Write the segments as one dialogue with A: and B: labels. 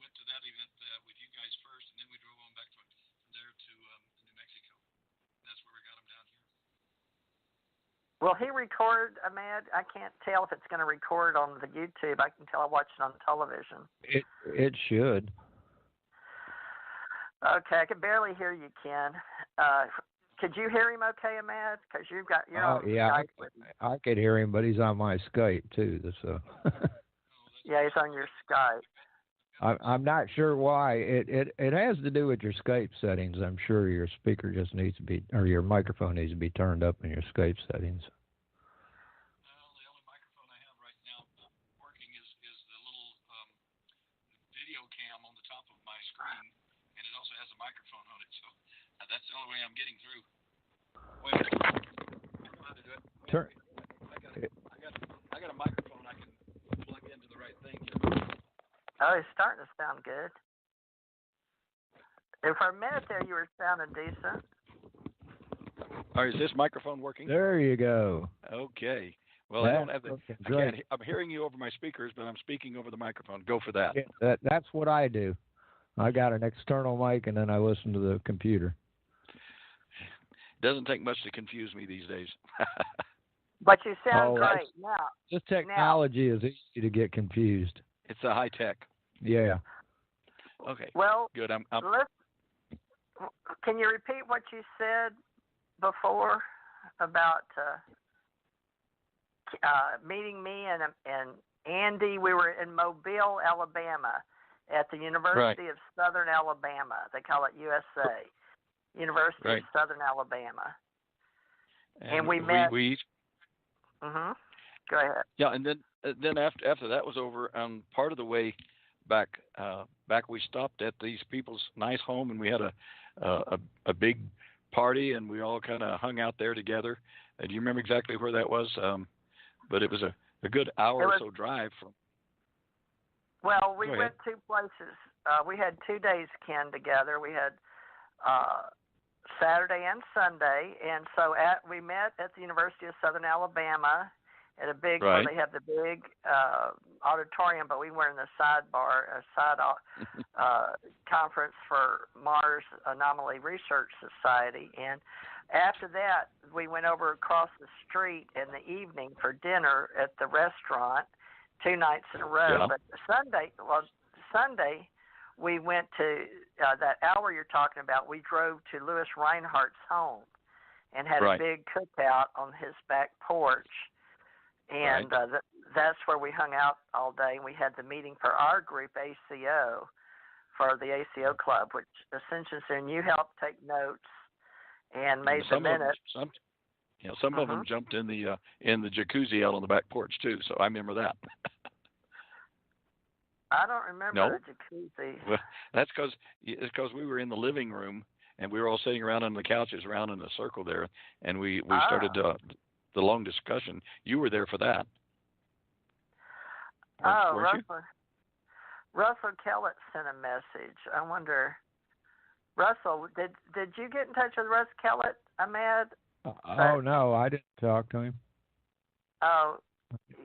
A: went to that event with you guys first, and then we drove on back from there to New Mexico. That's where we got him down here.
B: Will he record, Ahmed? I can't tell if it's going to record on the YouTube. I can tell I watched it on television.
C: It should.
B: Okay, I can barely hear you, Ken. Could you hear him okay, Ahmed? Because you're on Skype.
C: I could hear him, but he's on my Skype too. So.
B: Yeah, he's on your Skype.
C: I'm not sure why. It has to do with your Skype settings. I'm sure your speaker just needs to be, or your microphone needs to be turned up in your Skype settings.
A: Well, the only microphone I have right now working is the little video cam on the top of my screen, and it also has a microphone on it. So that's the only way I'm getting through. Wait a minute. I know how to do it.
C: Turn.
A: I got a microphone I can plug into the right thing here.
B: Oh, it's starting to sound good. And for a minute there, you were sounding decent.
A: All right, is this microphone working?
C: There you go.
A: Okay. Well, I don't have the. I'm hearing you over my speakers, but I'm speaking over the microphone. Go for that.
C: Yeah, that's what I do. I got an external mic, and then I listen to the computer.
A: Doesn't take much to confuse me these days.
B: But you sound great now.
C: This technology is easy to get confused.
A: It's a high tech.
C: Yeah.
A: Okay.
B: Well,
A: good.
B: Can you repeat what you said before about meeting me and Andy? We were in Mobile, Alabama, at the University of Southern Alabama. They call it USA, University of Southern Alabama. And we met. Go ahead.
A: Yeah, and then after that was over, part of the way back we stopped at these people's nice home, and we had a big party, and we all kind of hung out there together. Do you remember exactly where that was? But it was a good hour or so drive from.
B: Well, we went two places. We had 2 days, Ken, together. We had Saturday and Sunday, and so we met at the University of Southern Alabama at a big, where they have the big auditorium, but we were in the side conference for Mars Anomaly Research Society. And after that, we went over across the street in the evening for dinner at the restaurant 2 nights in a row.
A: Yeah.
B: But Sunday, we went to that hour you're talking about. We drove to Louis Reinhardt's home and had a big cookout on his back porch. And that's where we hung out all day. And we had the meeting for our group, ACO, for the ACO Club, which Ascension Soon, you helped take notes and made the minutes.
A: Some of them jumped in the jacuzzi out on the back porch, too, so I remember that.
B: I don't remember the jacuzzi.
A: Well, that's because we were in the living room, and we were all sitting around on the couches around in a circle there, and we started the long discussion. You were there for that.
B: Russell Kellett sent a message. I wonder, Russell, did you get in touch with Russ Kellett, Ahmed?
C: No, I didn't talk to him.
B: Oh,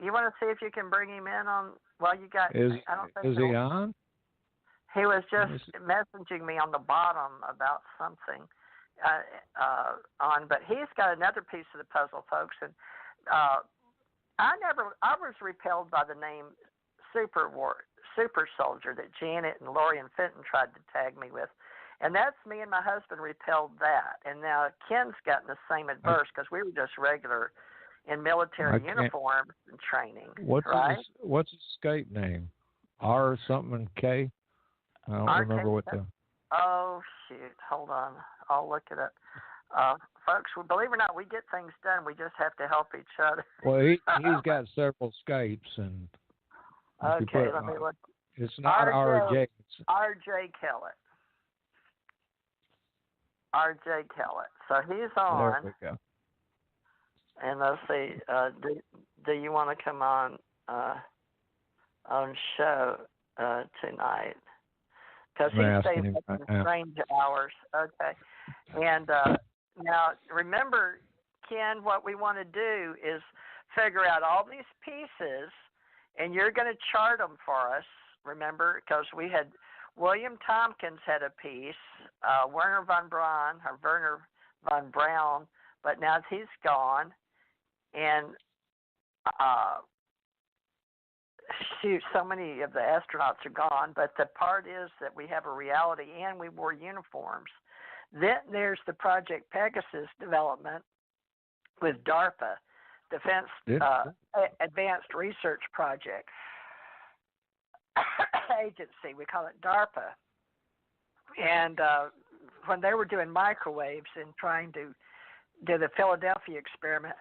B: you want to see if you can bring him in on? Well, you got.
C: Is he on?
B: He was just messaging me on the bottom about something but he's got another piece of the puzzle, folks. And I was repelled by the name Super Soldier that Janet and Lori and Fenton tried to tag me with. And that's me and my husband repelled that. And now Ken's gotten the same adverse because we were just regular in military uniforms and training.
C: What's his Skype name? R something and K? I don't remember what the...
B: Oh, shoot. Hold on. I'll look it up. Folks, believe it or not, we get things done. We just have to help each other.
C: Well, he's got several Skypes. And
B: okay, let me look.
C: It's not RJ.
B: It's R.J. Kellett. R.J. Kellett. So he's on.
C: There we go.
B: And let's see. Do you want to come on show tonight? Because he stays up in strange hours. Okay. And now, remember, Ken, what we want to do is figure out all these pieces, and you're going to chart them for us, remember, because we had William Tompkins had a piece, Werner von Braun, but now he's gone, and so many of the astronauts are gone. But the part is that we have a reality, and we wore uniforms. Then there's the Project Pegasus development with DARPA, Defense Advanced Research Project Agency. We call it DARPA. And when they were doing microwaves and trying to do the Philadelphia experiment,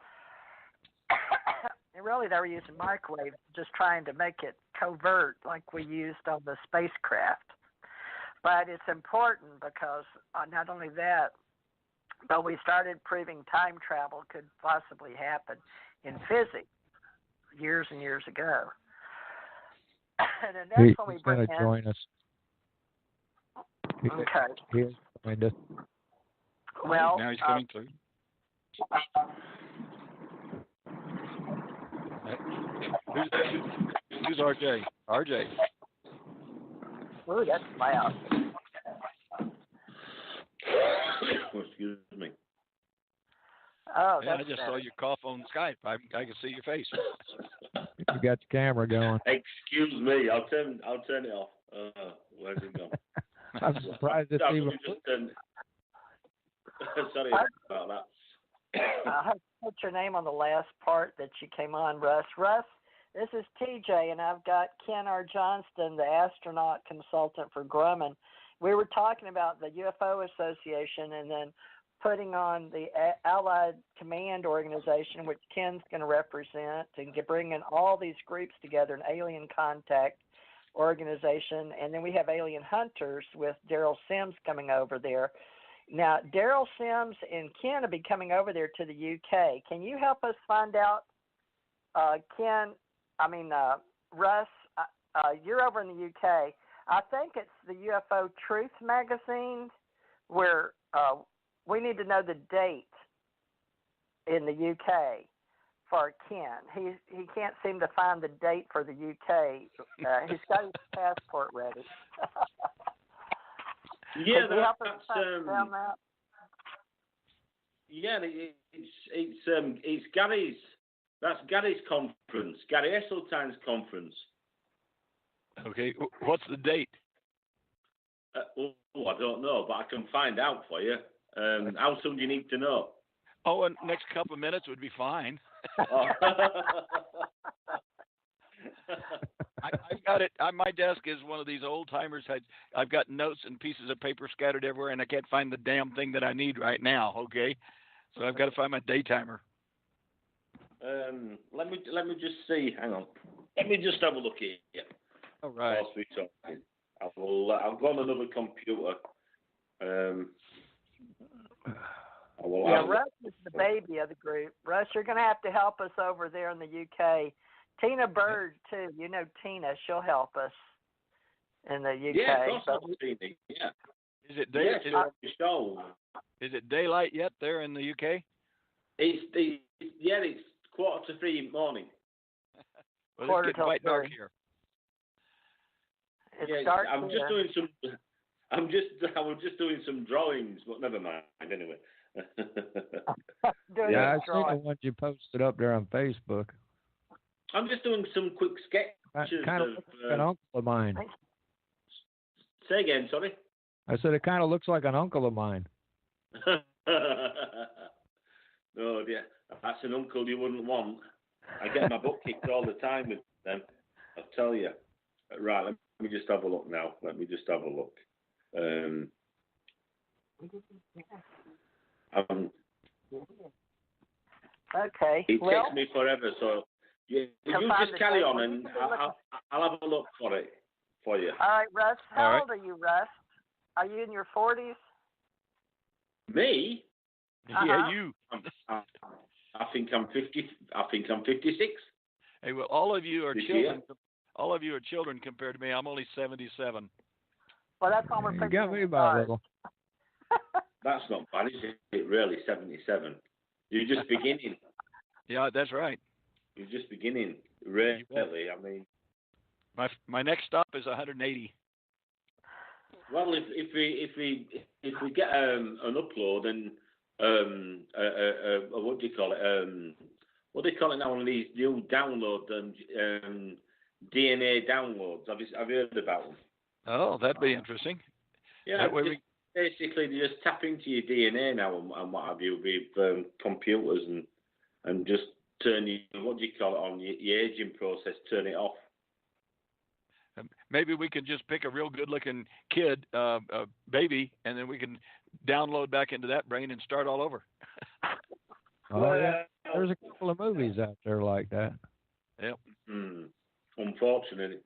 B: and really they were using microwaves, just trying to make it covert like we used on the spacecraft. But it's important because not only that, but we started proving time travel could possibly happen in physics years and years ago. And then that's when we bring in...
C: He's going to join us.
B: Okay.
C: He's joined us.
B: Well,
A: now he's coming through. Who's RJ? RJ.
B: Ooh, that's loud.
D: Excuse me.
B: Oh,
A: Man,
B: that's
A: I just
B: better.
A: saw your cough on Skype. I can see your face.
C: You got the camera going.
D: Excuse me. I'll turn it off. Where's it gone?
C: I'm surprised it's even.
D: Sorry about that.
B: I put your name on the last part that you came on, Russ. Russ, this is TJ, and I've got Ken R. Johnston, the astronaut consultant for Grumman. We were talking about the UFO Association and then putting on the Allied Command Organization, which Ken's going to represent, and bringing all these groups together, an alien contact organization. And then we have alien hunters with Daryl Sims coming over there. Now, Daryl Sims and Ken will be coming over there to the UK. Can you help us find out, Russ, you're over in the UK. I think it's the UFO Truth magazine where we need to know the date in the UK for Ken. He can't seem to find the date for the UK. He's got his passport ready.
D: Yeah,
B: Can you help us
D: that's
B: found that?
D: Yeah, it's Gary's. That's Gary's conference, Gary Esseltine's conference.
A: Okay, what's the date?
D: I don't know, but I can find out for you. How soon do you need to know?
A: Oh, in next couple of minutes would be fine. I've got it. My desk is one of these old timers. I've got notes and pieces of paper scattered everywhere, and I can't find the damn thing that I need right now. Okay, so I've got to find my day timer.
D: Let me just see. Hang on. Let me just have a look here.
A: All right.
D: Whilst we're talking, I'll go on another computer.
B: Russ is the baby of the group. Russ, you're going to have to help us over there in the UK. Tina Bird, too. You know Tina. She'll help us in the UK.
D: Yeah, of course, Tina. Yeah.
A: Is it day?
D: Show.
A: Is it daylight yet there in the UK?
D: It's 2:45 in the morning.
A: Well, it's getting quite dark here.
B: It's dark
D: I was
B: here.
D: just doing some drawings, but never mind. Anyway.
C: I seen the ones you posted up there on Facebook.
D: I'm just doing some quick sketches.
C: Kind of looks like an uncle of mine.
D: Say again, sorry.
C: I said it kind of looks like an uncle of mine.
D: No, dear, that's an uncle you wouldn't want. I get my butt kicked all the time with them. I'll tell you. Right, let me just have a look now.
B: Okay.
D: It takes me forever, so you just carry on, and I'll have a look for you.
B: All right, Russ. How old are you, Russ? Are you in your 40s?
D: Me?
A: Yeah, you.
D: I think I'm 50. I think I'm 56.
A: Hey, well, all of you are
D: this
A: children.
D: Year?
A: All of you are children compared to me. I'm only 77.
B: Well, that's all we're picking.
C: You got me by a little.
D: That's not bad, is it? Really, 77. You're just beginning.
A: Yeah, that's right.
D: You're just beginning. Really, I mean.
A: My next stop is 180.
D: Well, if we get an upload and what do you call it? What do they call it now on these new download DNA downloads? Have you heard about them?
A: Oh, that'd be interesting.
D: Yeah, that way basically they just tap into your DNA now and what have you with computers and just turn your, what do you call it, on your aging process, turn it off.
A: Maybe we can just pick a real good-looking kid, a baby, and then we can download back into that brain and start all over.
C: Oh, yeah. There's a couple of movies out there like that.
A: Yep.
D: Unfortunately,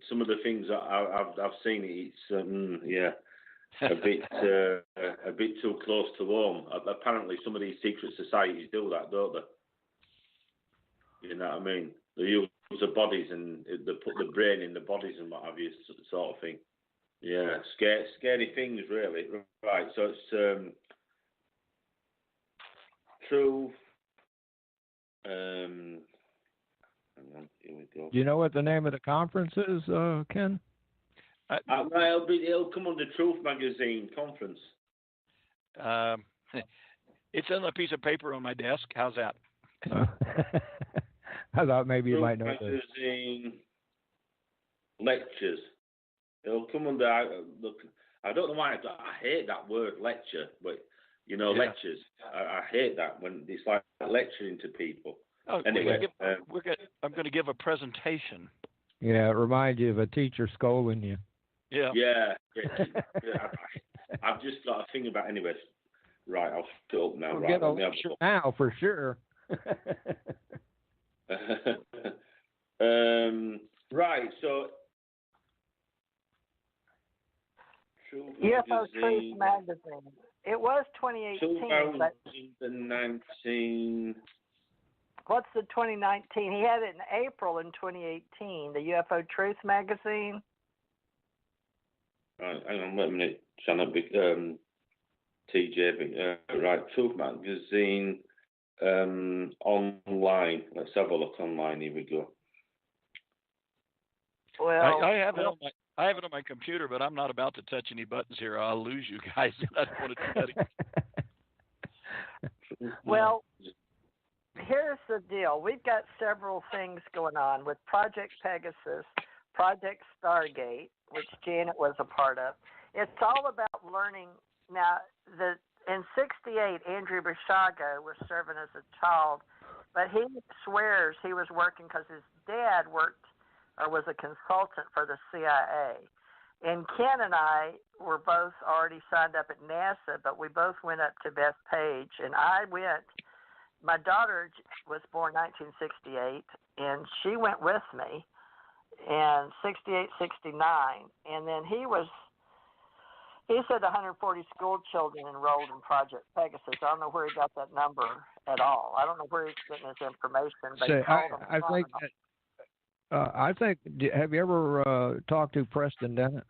D: some of the things that I've seen, it's a bit too close to home. Apparently, some of these secret societies do that, don't they? You know what I mean? They use the bodies and they put the brain in the bodies and what have you, sort of thing. Yeah, scary things, really. Right, so it's true. Hang on, here we go.
C: Do you know what the name of the conference is, Ken?
D: It'll come under Truth Magazine conference.
A: It's on a piece of paper on my desk. How's that?
C: I thought maybe you
D: Truth
C: might know
D: Magazine lectures. It'll come under. Look, I don't know why I hate that word lecture, but lectures. I hate that when it's like lecturing to people.
A: Oh,
D: anyway,
A: I'm going to give a presentation.
C: Yeah, it reminds you of a teacher scolding you.
D: Yeah. I've just got a thing about anyway. Right, I'll shut up now.
C: We'll
D: right,
C: get a lecture now for sure.
D: Right, so
B: UFO Truth Magazine. It was 2018.
D: 2019.
B: What's the 2019? He had it in April in 2018. The UFO Truth Magazine.
D: Right, hang on, wait a minute. Trying to be TJ. Right, Truth Magazine online. Let's have a look online. Here we go.
B: Well,
A: I have it on my computer, but I'm not about to touch any buttons here. I'll lose you guys. I don't want to do that.
B: Well, here's the deal. We've got several things going on with Project Pegasus, Project Stargate, which Janet was a part of. It's all about learning. Now, in '68, Andrew Bashaga was serving as a child, but he swears he was working because his dad worked or was a consultant for the CIA. And Ken and I were both already signed up at NASA, but we both went up to Bethpage, and I went. My daughter was born 1968, and she went with me in '68, '69, and then he said 140 school children enrolled in Project Pegasus. I don't know where he got that number at all. I don't know where he's getting his information. But
C: I think. Have you ever talked to Preston Dennett?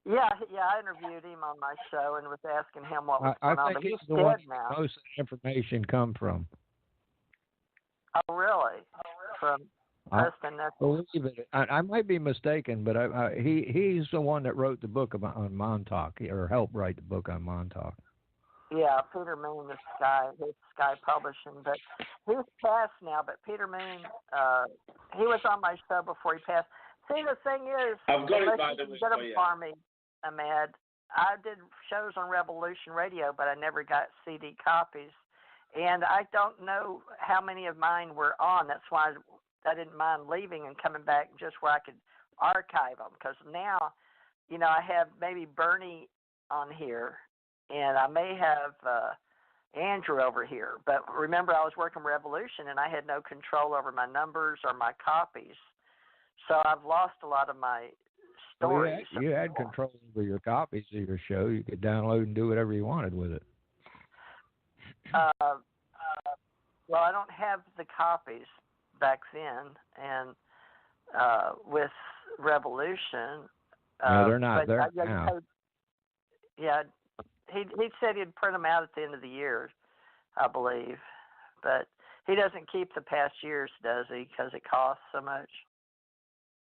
B: Yeah, I interviewed him on my show and was asking him what was going on.
C: I think
B: but
C: he's
B: he's
C: the one
B: dead now.
C: most of the information come from.
B: Oh, really? From Preston Dennett?
C: I believe it. I might be mistaken, but he's the one that wrote the book on Montauk, or helped write the book on Montauk.
B: Yeah, Peter Moon, his Sky Publishing, but he's passed now. But Peter Moon, he was on my show before he passed. See, the thing is,
D: I've got it by the way.
B: Get them for me, Ahmed. I did shows on Revolution Radio, but I never got CD copies, and I don't know how many of mine were on. That's why I didn't mind leaving and coming back just where I could archive them. Because now, I have maybe Bernie on here, and I may have Andrew over here. But remember, I was working Revolution, and I had no control over my numbers or my copies. So I've lost a lot of my stories.
C: Well, you had control over your copies of your show. You could download and do whatever you wanted with it.
B: Well, I don't have the copies back then, and with Revolution.
C: No, they're not there now.
B: Yeah, he said he'd print them out at the end of the year, I believe, but he doesn't keep the past years, does he? Because it costs so much.